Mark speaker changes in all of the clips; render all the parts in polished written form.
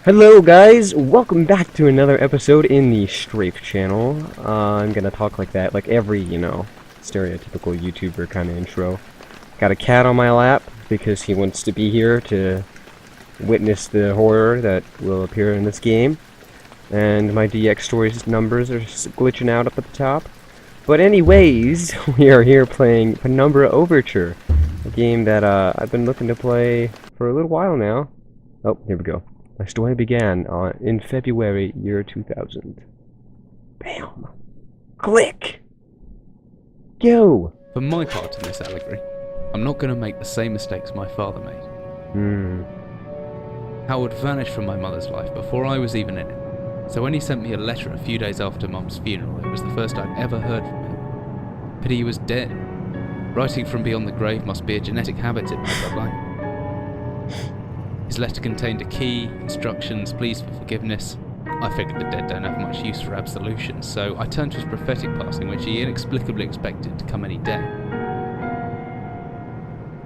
Speaker 1: Hello guys, welcome back to another episode in the Strafe channel. I'm gonna talk like that, like every, stereotypical YouTuber kind of intro. Got a cat on my lap because he wants to be here to witness the horror that will appear in this game. And my DX stories numbers are glitching out up at the top. But anyways, we are here playing Penumbra Overture, a game that I've been looking to play for a little while now. Oh, here we go. My story began in February, year 2000. Bam! Click! Go!
Speaker 2: For my part in this allegory, I'm not going to make the same mistakes my father made. Howard vanished from my mother's life before I was even in it, so when he sent me a letter a few days after Mum's funeral, it was the first I'd ever heard from him. Pity he was dead. Writing from beyond the grave must be a genetic habit in my bloodline. His letter contained a key, instructions, pleas for forgiveness. I figured the dead don't have much use for absolution, so I turned to his prophetic passing, which he inexplicably expected to come any day.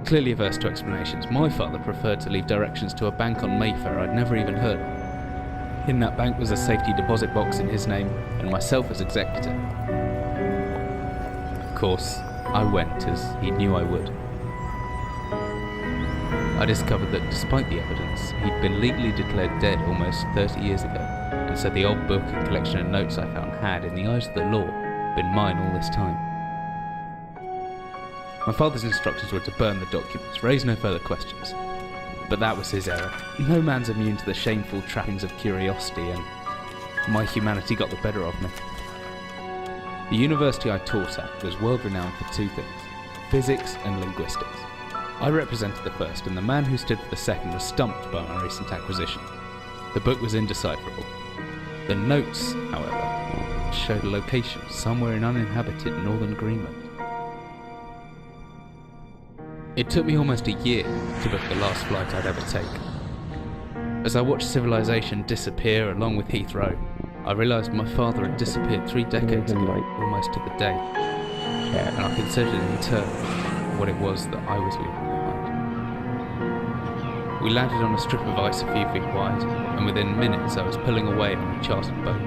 Speaker 2: Clearly averse to explanations, my father preferred to leave directions to a bank on Mayfair I'd never even heard of. In that bank was a safety deposit box in his name, and myself as executor. Of course, I went, as he knew I would. I discovered that despite the evidence, he'd been legally declared dead almost 30 years ago, and so the old book and collection of notes I found had, in the eyes of the law, been mine all this time. My father's instructions were to burn the documents, raise no further questions. But that was his error. No man's immune to the shameful trappings of curiosity, and my humanity got the better of me. The university I taught at was world renowned for two things: physics and linguistics. I represented the first, and the man who stood for the second was stumped by my recent acquisition. The book was indecipherable. The notes, however, showed a location somewhere in uninhabited northern Greenland. It took me almost a year to book the last flight I'd ever take. As I watched civilization disappear along with Heathrow, I realised my father had disappeared 3 decades ago, almost to the day, and I considered in turn what it was that I was leaving behind. We landed on a strip of ice a few feet wide, and within minutes I was pulling away on a chartered boat,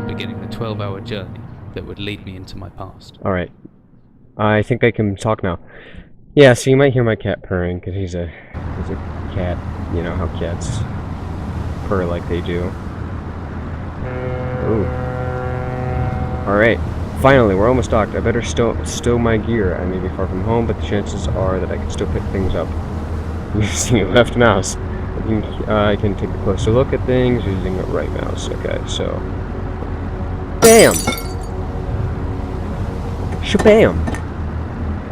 Speaker 2: beginning the 12-hour journey that would lead me into my past.
Speaker 1: Alright. I think I can talk now. Yeah, so you might hear my cat purring, because he's a cat. You know how cats purr like they do. Ooh. Alright. Finally, we're almost docked. I better stow my gear. I may be far from home, but the chances are that I can still pick things up using a left mouse. I can take a closer look at things using a right mouse. Okay, so... Bam! Shabam!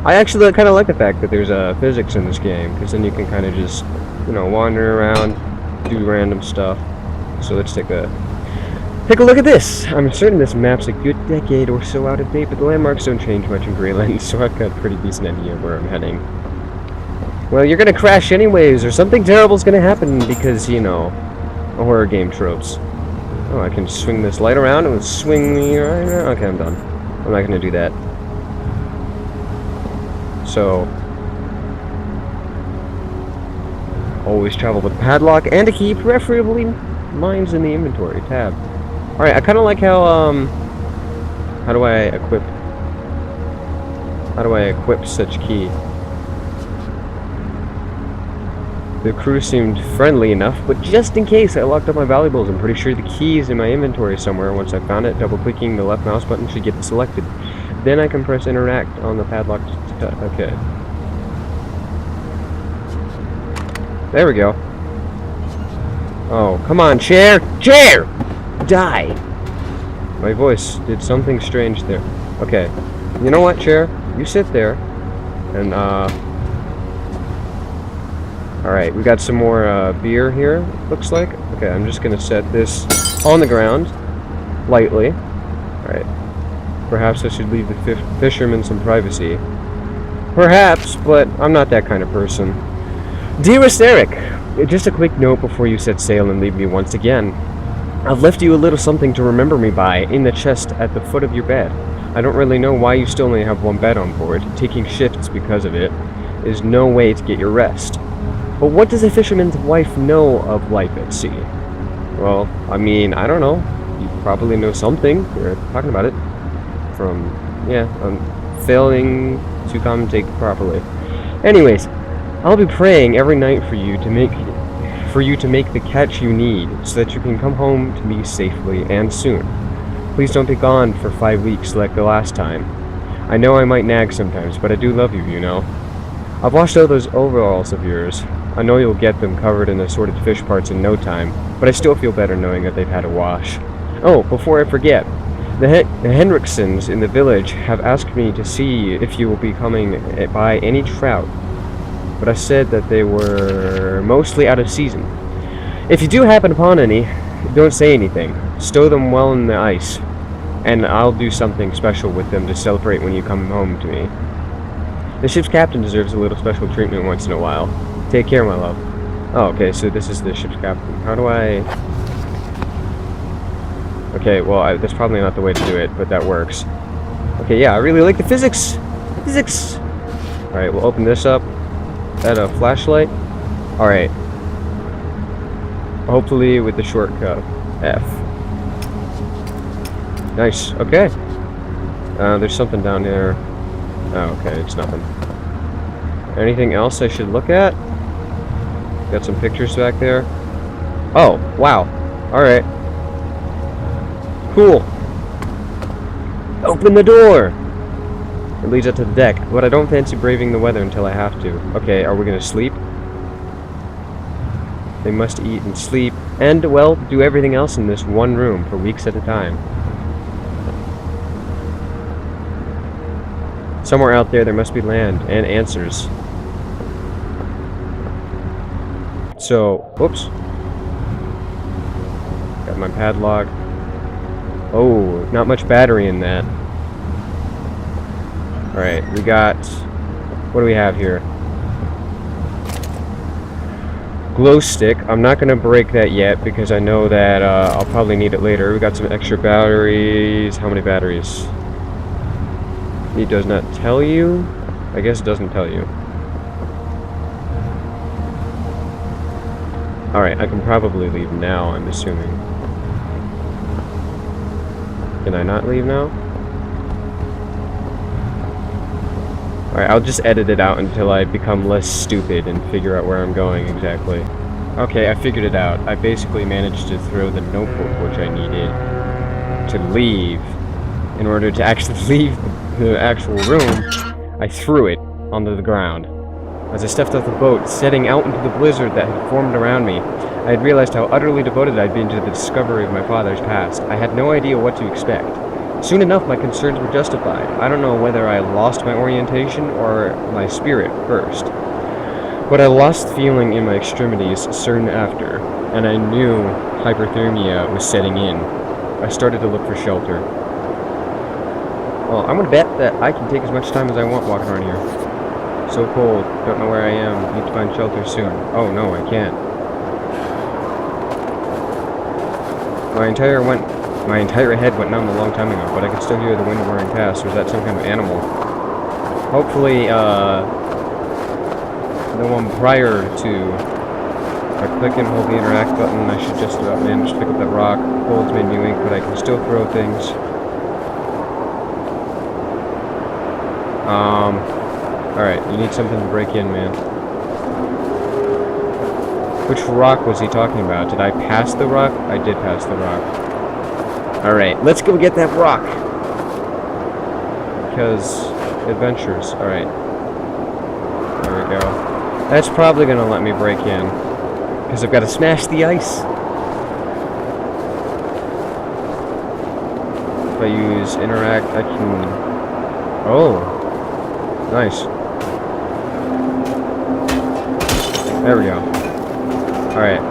Speaker 1: I actually kind of like the fact that there's physics in this game, because then you can kind of just, wander around, do random stuff. So let's take a look at this! I'm certain this map's a good decade or so out of date, but the landmarks don't change much in Greenland, so I've got a pretty decent idea of where I'm heading. Well, you're gonna crash anyways, or something terrible's gonna happen because, horror game tropes. Oh, I can swing this light around and swing me right around. Okay, I'm done. I'm not gonna do that. So, always travel with a padlock and a key, preferably mine's in the inventory tab. Alright, I kind of like how, how do I equip such key? The crew seemed friendly enough, but just in case I locked up my valuables, I'm pretty sure the key is in my inventory somewhere. Once I found it, double-clicking the left mouse button should get it selected. Then I can press interact on the padlock. Okay. There we go. Oh, come on, chair! Chair! Die! My voice did something strange there. Okay. You know what, chair? You sit there. And, alright, we got some more, beer here, looks like. Okay, I'm just gonna set this on the ground. Lightly. Alright. Perhaps I should leave the fishermen some privacy. Perhaps, but I'm not that kind of person. Dearest Eric, just a quick note before you set sail and leave me once again. I've left you a little something to remember me by in the chest at the foot of your bed. I don't really know why you still only have one bed on board. Taking shifts because of it is no way to get your rest. But what does a fisherman's wife know of life at sea? Well, I mean, I don't know. You probably know something. We're talking about it. From, yeah, failing to commentate properly. Anyways, I'll be praying every night for you to make the catch you need, so that you can come home to me safely and soon. Please don't be gone for 5 weeks like the last time. I know I might nag sometimes, but I do love you, you know. I've washed out those overalls of yours. I know you'll get them covered in assorted fish parts in no time, but I still feel better knowing that they've had a wash. Oh, before I forget, the Henriksons in the village have asked me to see if you will be coming by any trout, but I said that they were mostly out of season. If you do happen upon any, don't say anything. Stow them well in the ice, and I'll do something special with them to celebrate when you come home to me. The ship's captain deserves a little special treatment once in a while. Take care, my love. Oh, okay, so this is the ship's captain. How do I... Okay, well, that's probably not the way to do it, but that works. Okay, yeah, I really like the physics! Physics! Alright, we'll open this up. Is that a flashlight? Alright. Hopefully with the shortcut F. Nice, okay. There's something down there. Oh, okay, it's nothing. Anything else I should look at? Got some pictures back there. Oh, wow. Alright. Cool. Open the door! It leads up to the deck, but I don't fancy braving the weather until I have to. Okay, are we gonna sleep? They must eat and sleep, and, well, do everything else in this one room for weeks at a time. Somewhere out there must be land and answers. So, whoops. Got my padlock. Oh, not much battery in that. Alright, we got... What do we have here? Glow stick. I'm not going to break that yet because I know that I'll probably need it later. We got some extra batteries. How many batteries? It does not tell you? I guess it doesn't tell you. Alright, I can probably leave now, I'm assuming. Can I not leave now? Alright, I'll just edit it out until I become less stupid and figure out where I'm going exactly. Okay, I figured it out. I basically managed to throw the notebook which I needed to leave. In order to actually leave the actual room, I threw it onto the ground. As I stepped off the boat, setting out into the blizzard that had formed around me, I had realized how utterly devoted I'd been to the discovery of my father's past. I had no idea what to expect. Soon enough, my concerns were justified. I don't know whether I lost my orientation or my spirit first, but I lost feeling in my extremities soon after, and I knew hyperthermia was setting in. I started to look for shelter. Well, I'm gonna bet that I can take as much time as I want walking around here. So cold, don't know where I am, need to find shelter soon. Oh no, I can't. My entire head went numb a long time ago, but I can still hear the wind roaring past. Was that some kind of animal? Hopefully, the one prior to... If I click and hold the interact button, I should just about manage to pick up that rock. Cold's made me weak, but I can still throw things. Alright, you need something to break in, man. Which rock was he talking about? Did I pass the rock? I did pass the rock. Alright, let's go get that rock! Because... adventures. Alright. There we go. That's probably gonna let me break in. Because I've got to smash the ice! If I use interact, I can... Oh! Nice. There we go. Alright.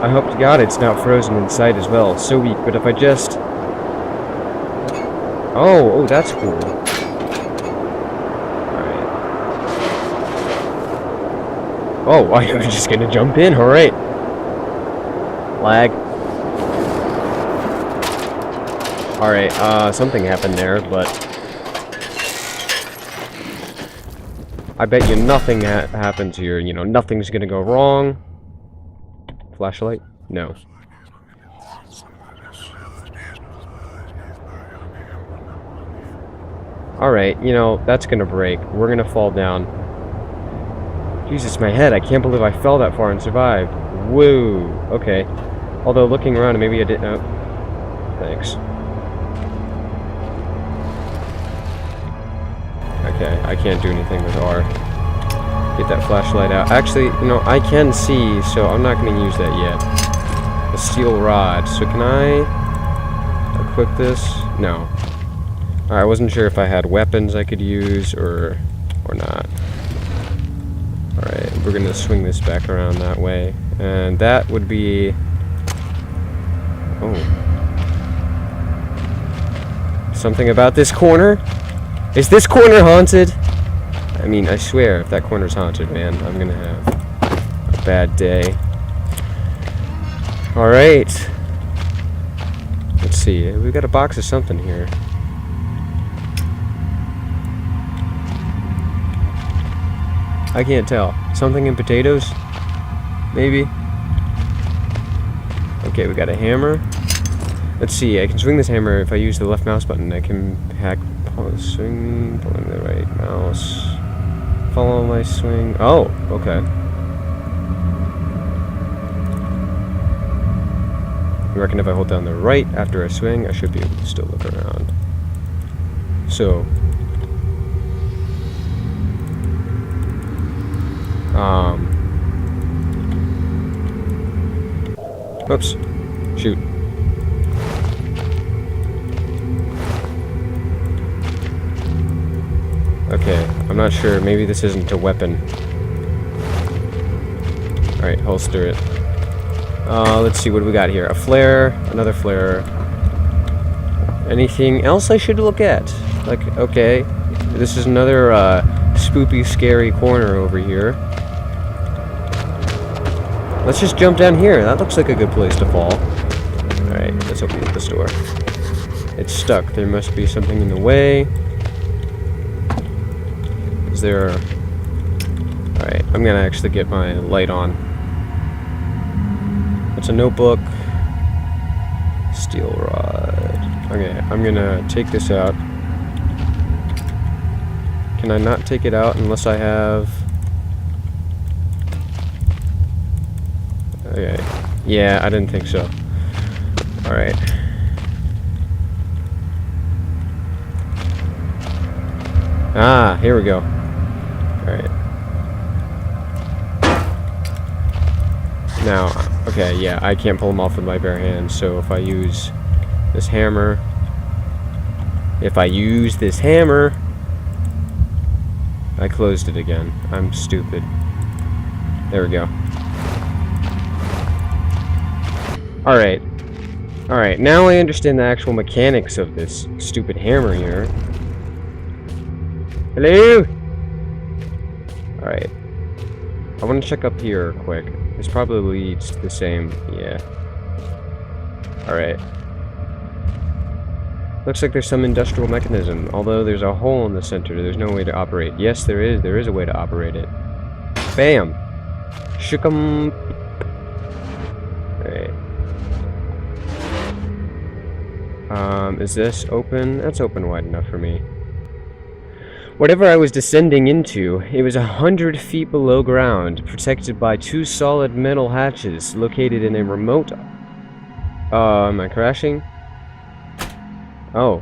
Speaker 1: I hope to God it's not frozen inside as well. So weak, but if I just... Oh, that's cool. Alright. Oh, I was just gonna jump in, alright. Lag. Alright, something happened there, but... I bet you nothing happens here, you know, nothing's gonna go wrong. Flashlight? No. Alright, you know, that's gonna break. We're gonna fall down. Jesus, my head. I can't believe I fell that far and survived. Woo. Okay. Although, looking around, maybe I didn't... Oh. Thanks. Okay, I can't do anything with R. Get that flashlight out. Actually, you know, I can see, so I'm not going to use that yet. A steel rod. So can I equip this? No. I wasn't sure if I had weapons I could use or not. Alright, we're going to swing this back around that way. And that would be... Oh. Something about this corner? Is this corner haunted? I mean, I swear, if that corner's haunted, man, I'm gonna have a bad day. Alright. Let's see. We've got a box of something here. I can't tell. Something in potatoes? Maybe? Okay, we got a hammer. Let's see, I can swing this hammer if I use the left mouse button. I can swing, pulling the right mouse. Follow my swing. Oh, okay. I reckon if I hold down the right after I swing, I should be able to still look around. So. Oops. Shoot. Okay, I'm not sure. Maybe this isn't a weapon. Alright, holster it. Let's see, what do we got here? A flare, another flare. Anything else I should look at? Like, okay, this is another, spoopy, scary corner over here. Let's just jump down here. That looks like a good place to fall. Alright, let's open up this door. It's stuck. There must be something in the way. Is there... Alright, I'm gonna actually get my light on. It's a notebook. Steel rod. Okay, I'm gonna take this out. Can I not take it out unless I have... Okay. Yeah, I didn't think so. Alright. Ah, here we go. Alright. Now, okay, yeah, I can't pull them off with my bare hands, so if I use this hammer... I closed it again. I'm stupid. There we go. Alright. Alright, now I understand the actual mechanics of this stupid hammer here. Hello? Alright. I want to check up here quick. This probably leads to the same... Yeah. Alright. Looks like there's some industrial mechanism. Although there's a hole in the center, there's no way to operate. Yes, there is. There is a way to operate it. Bam! Shook 'em. Alright. Is this open? That's open wide enough for me. Whatever I was descending into, it was 100 feet below ground, protected by 2 solid metal hatches located in a remote... am I crashing? Oh.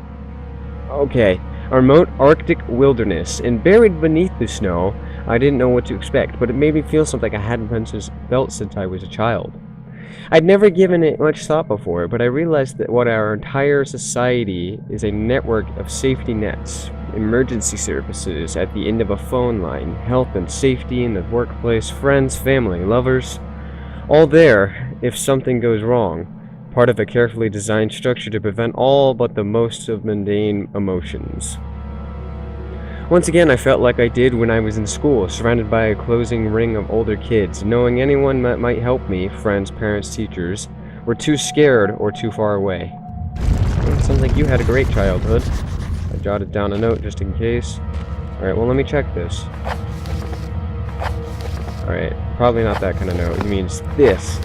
Speaker 1: Okay. A remote Arctic wilderness, and buried beneath the snow, I didn't know what to expect, but it made me feel something I hadn't felt since I was a child. I'd never given it much thought before, but I realized that what our entire society is a network of safety nets, emergency services at the end of a phone line, health and safety in the workplace, friends, family, lovers, all there if something goes wrong, part of a carefully designed structure to prevent all but the most of mundane emotions. Once again, I felt like I did when I was in school, surrounded by a closing ring of older kids, knowing anyone that might help me, friends, parents, teachers, were too scared or too far away. Well, it sounds like you had a great childhood. I jotted down a note just in case. Alright, well let me check this. Alright, probably not that kind of note. It means this.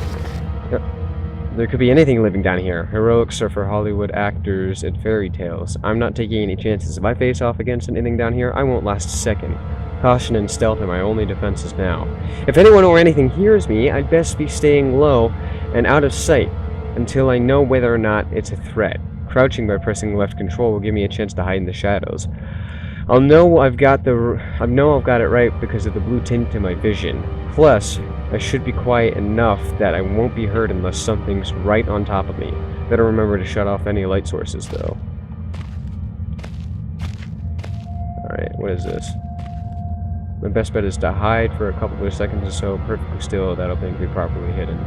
Speaker 1: There could be anything living down here. Heroics are for Hollywood actors and fairy tales. I'm not taking any chances. If I face off against anything down here, I won't last a second. Caution and stealth are my only defenses now. If anyone or anything hears me, I'd best be staying low and out of sight until I know whether or not it's a threat. Crouching by pressing left control will give me a chance to hide in the shadows. I'll know I've got it right because of the blue tint to my vision. Plus, I should be quiet enough that I won't be heard unless something's right on top of me. Better remember to shut off any light sources, though. Alright, what is this? My best bet is to hide for a couple of seconds or so, perfectly still. That'll make me properly hidden.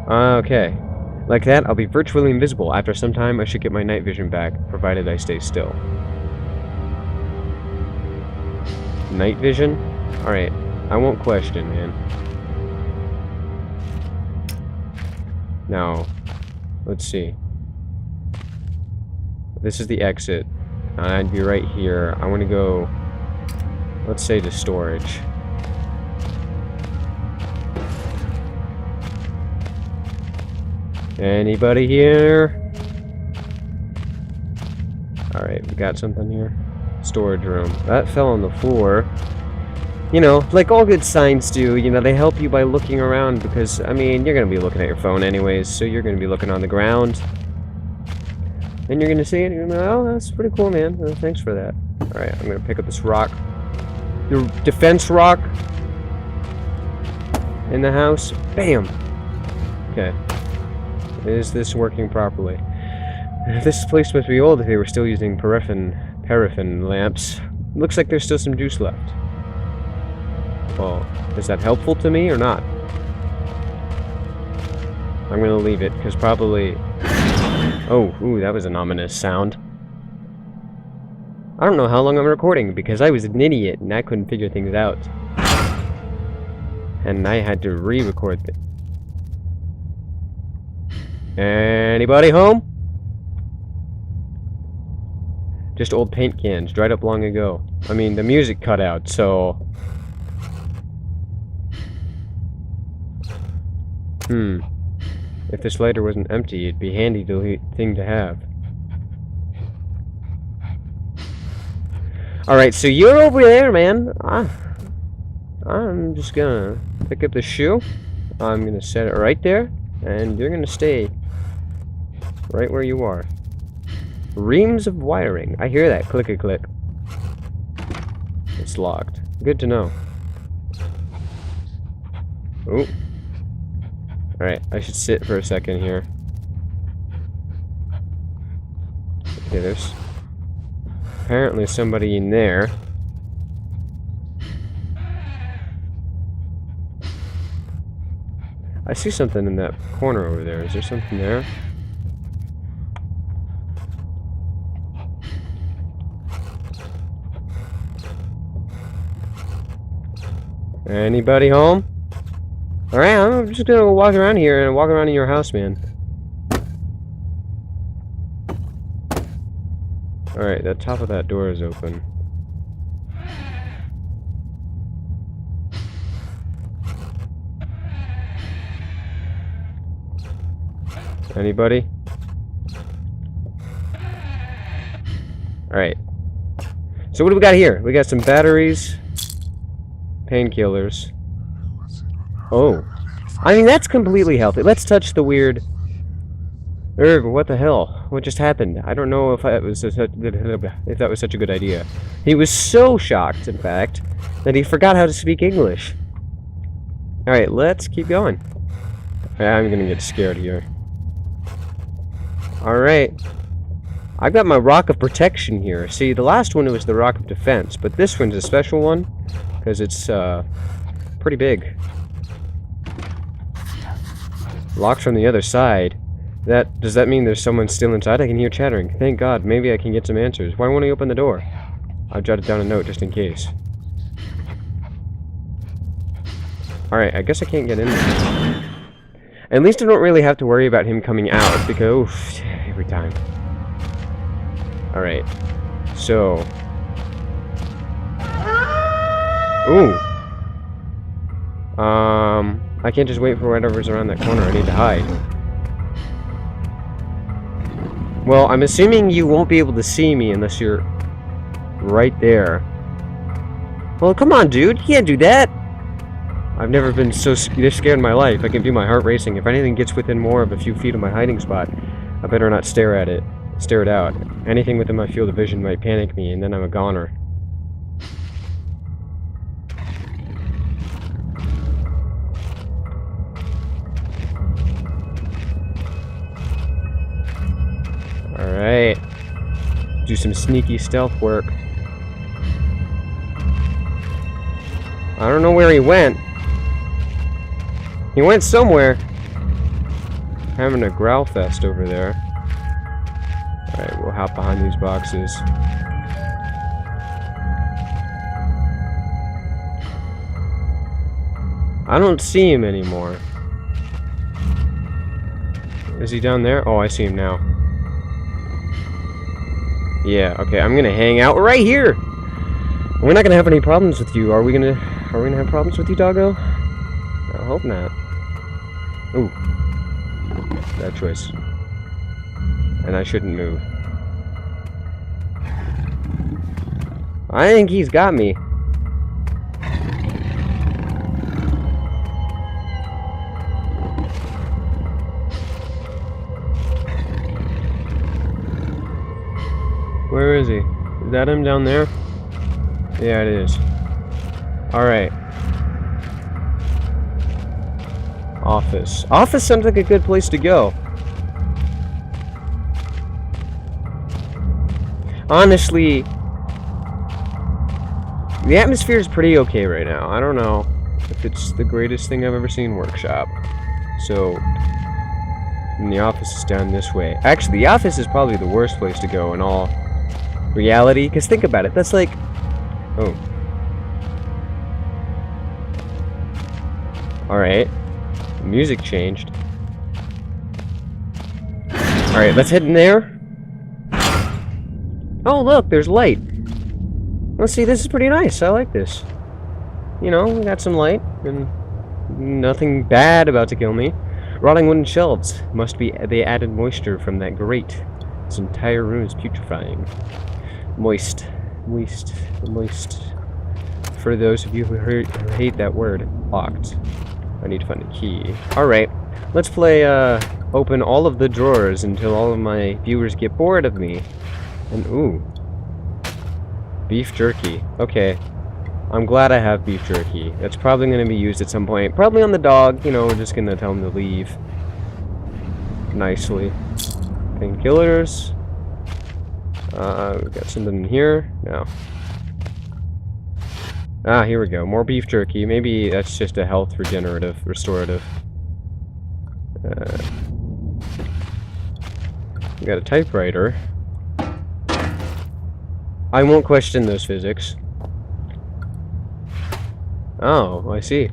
Speaker 1: Okay. Like that, I'll be virtually invisible. After some time, I should get my night vision back, provided I stay still. Night vision? Alright, I won't question, man. Now, let's see. This is the exit. I'd be right here. I want to go, let's say, to storage. Anybody here? Alright, we got something here. Storage room. That fell on the floor. You know, like all good signs do, you know, they help you by looking around because, I mean, you're going to be looking at your phone anyways, so you're going to be looking on the ground. And you're going to see it, and you're going to be like, oh, that's pretty cool, man. Thanks for that. Alright, I'm going to pick up this rock. The defense rock in the house. Bam! Okay. Is this working properly? This place must be old if they were still using paraffin lamps. Looks like there's still some juice left. Well, is that helpful to me or not? I'm gonna leave it, because probably... Oh, ooh, that was an ominous sound. I don't know how long I'm recording, because I was an idiot and I couldn't figure things out. And I had to re-record it. Anybody home? Just old paint cans, dried up long ago. I mean, the music cut out, so... If this lighter wasn't empty, it'd be a handy thing to have. Alright, so you're over there, man. I'm just gonna pick up the shoe. I'm gonna set it right there, and you're gonna stay right where you are. Reams of wiring. I hear that. Click-a-click. It's locked. Good to know. Oh. Alright, I should sit for a second here. Okay, there's apparently somebody in there. I see something in that corner over there. Is there something there? Anybody home? Alright, I'm just gonna walk around here and walk around in your house, man. Alright, the top of that door is open. Anybody? Alright. So what do we got here? We got some batteries. Painkillers. Oh. I mean, that's completely healthy. Let's touch the weird... what the hell? What just happened? I don't know if that was such a good idea. He was so shocked, in fact, that he forgot how to speak English. Alright, let's keep going. I'm gonna get scared here. Alright. I've got my rock of protection here. See, the last one was the rock of defense, but this one's a special one, because it's, pretty big. Locked from the other side. Does that mean there's someone still inside? I can hear chattering. Thank God, maybe I can get some answers. Why won't he open the door? I've jotted down a note just in case. Alright, I guess I can't get in there. At least I don't really have to worry about him coming out, because, oof, every time. Alright, so... Ooh. I can't just wait for whatever's around that corner. I need to hide. Well, I'm assuming you won't be able to see me unless you're right there. Well, come on, dude. You can't do that. I've never been this scared in my life. I can feel my heart racing. If anything gets within more of a few feet of my hiding spot, I better not stare at it. Stare it out. Anything within my field of vision might panic me, and then I'm a goner. Alright. Do some sneaky stealth work. I don't know where he went. He went somewhere. Having a growl fest over there. Alright, we'll hop behind these boxes. I don't see him anymore. Is he down there? Oh, I see him now. Yeah, okay, I'm gonna hang out right here! We're not gonna have any problems with you, are we gonna have problems with you, doggo? I hope not. Ooh. Bad choice. And I shouldn't move. I think he's got me. Where is he? Is that him down there? Yeah, it is. Alright. Office. Office sounds like a good place to go. Honestly, the atmosphere is pretty okay right now. I don't know if it's the greatest thing I've ever seen workshop. So, and the office is down this way. Actually, the office is probably the worst place to go in all reality, because think about it, that's like... Oh. Alright. The music changed. Alright, let's head in there. Oh, look, there's light. Let's see, this is pretty nice. I like this. You know, we got some light, and nothing bad about to kill me. Rotting wooden shelves. Must be the added moisture from that grate. This entire room is putrefying. Moist. Moist. Moist. For those of you who hate that word, locked. I need to find a key. Alright, let's play, open all of the drawers until all of my viewers get bored of me. And, ooh. Beef jerky. Okay. I'm glad I have beef jerky. That's probably going to be used at some point. Probably on the dog. You know, we're just going to tell him to leave. Nicely. Painkillers. We've got something in here. No. Ah, here we go. More beef jerky. Maybe that's just a health restorative. We got a typewriter. I won't question those physics. Oh, I see.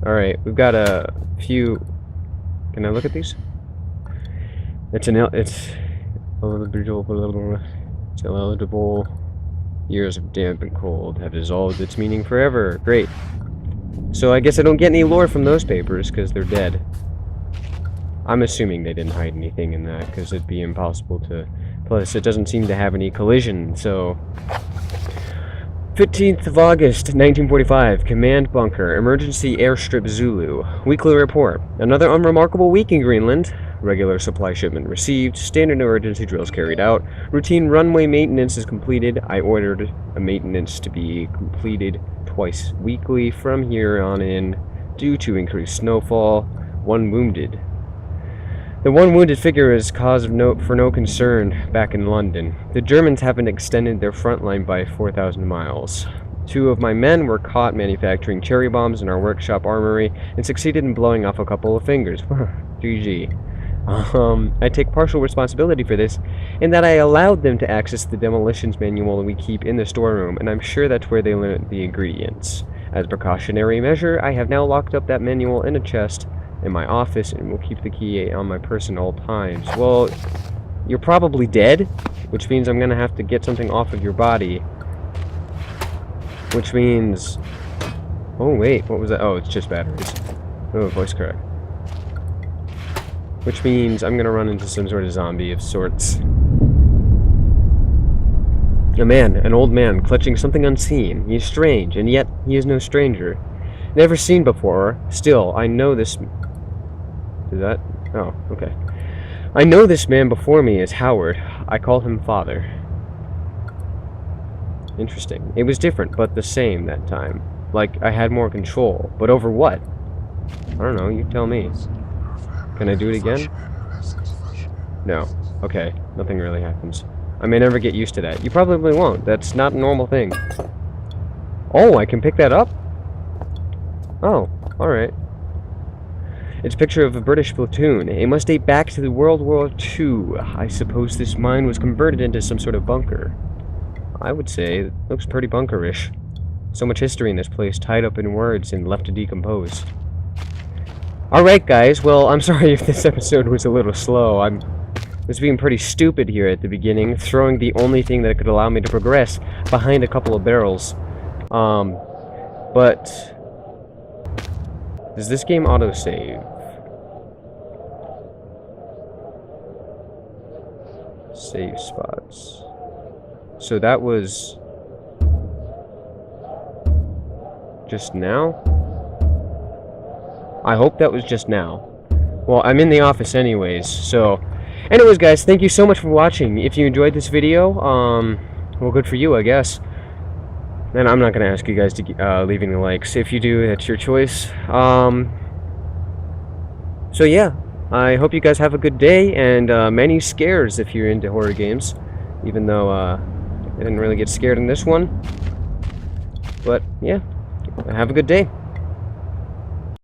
Speaker 1: Alright, we've got a few... Can I look at these? It's eligible. Years of damp and cold have dissolved its meaning forever. Great. So I guess I don't get any lore from those papers, because they're dead. I'm assuming they didn't hide anything in that, because it'd be impossible to... Plus, it doesn't seem to have any collision, so... 15th of August, 1945. Command Bunker. Emergency Airstrip Zulu. Weekly report. Another unremarkable week in Greenland. Regular supply shipment received. Standard emergency drills carried out. Routine runway maintenance is completed. I ordered a maintenance to be completed twice weekly from here on in due to increased snowfall. 1 wounded. The 1 wounded figure is cause of note for no concern back in London. The Germans haven't extended their front line by 4,000 miles. 2 of my men were caught manufacturing cherry bombs in our workshop armory and succeeded in blowing off a couple of fingers. GG. I take partial responsibility for this, in that I allowed them to access the demolitions manual we keep in the storeroom, and I'm sure that's where they learned the ingredients. As a precautionary measure, I have now locked up that manual in a chest in my office, and will keep the key on my person at all times. Well, you're probably dead, which means I'm gonna have to get something off of your body. Which means Oh, wait, what was that? Oh, it's just batteries. Oh, voice crack. Which means I'm gonna run into some sort of zombie of sorts. A man, an old man, clutching something unseen. He is strange, and yet he is no stranger. Never seen before. Still, I know this... Is that... Oh, okay. I know this man before me is Howard. I call him Father. Interesting. It was different, but the same that time. Like, I had more control. But over what? I don't know, you tell me. Can I do it again? No. Okay, nothing really happens. I may never get used to that. You probably won't. That's not a normal thing. Oh, I can pick that up? Oh, alright. It's a picture of a British platoon. It must date back to the World War II. I suppose this mine was converted into some sort of bunker. I would say it looks pretty bunkerish. So much history in this place, tied up in words and left to decompose. Alright guys, well, I'm sorry if this episode was a little slow. I was being pretty stupid here at the beginning, throwing the only thing that could allow me to progress behind a couple of barrels. But... Does this game autosave? Save spots. So that was... just now? I hope that was just now. Well, I'm in the office anyways, so... Anyways, guys, thank you so much for watching. If you enjoyed this video, well, good for you, I guess. And I'm not going to ask you guys to leave any likes. If you do, that's your choice. So yeah, I hope you guys have a good day, and many scares if you're into horror games. Even though I didn't really get scared in this one. But yeah, have a good day.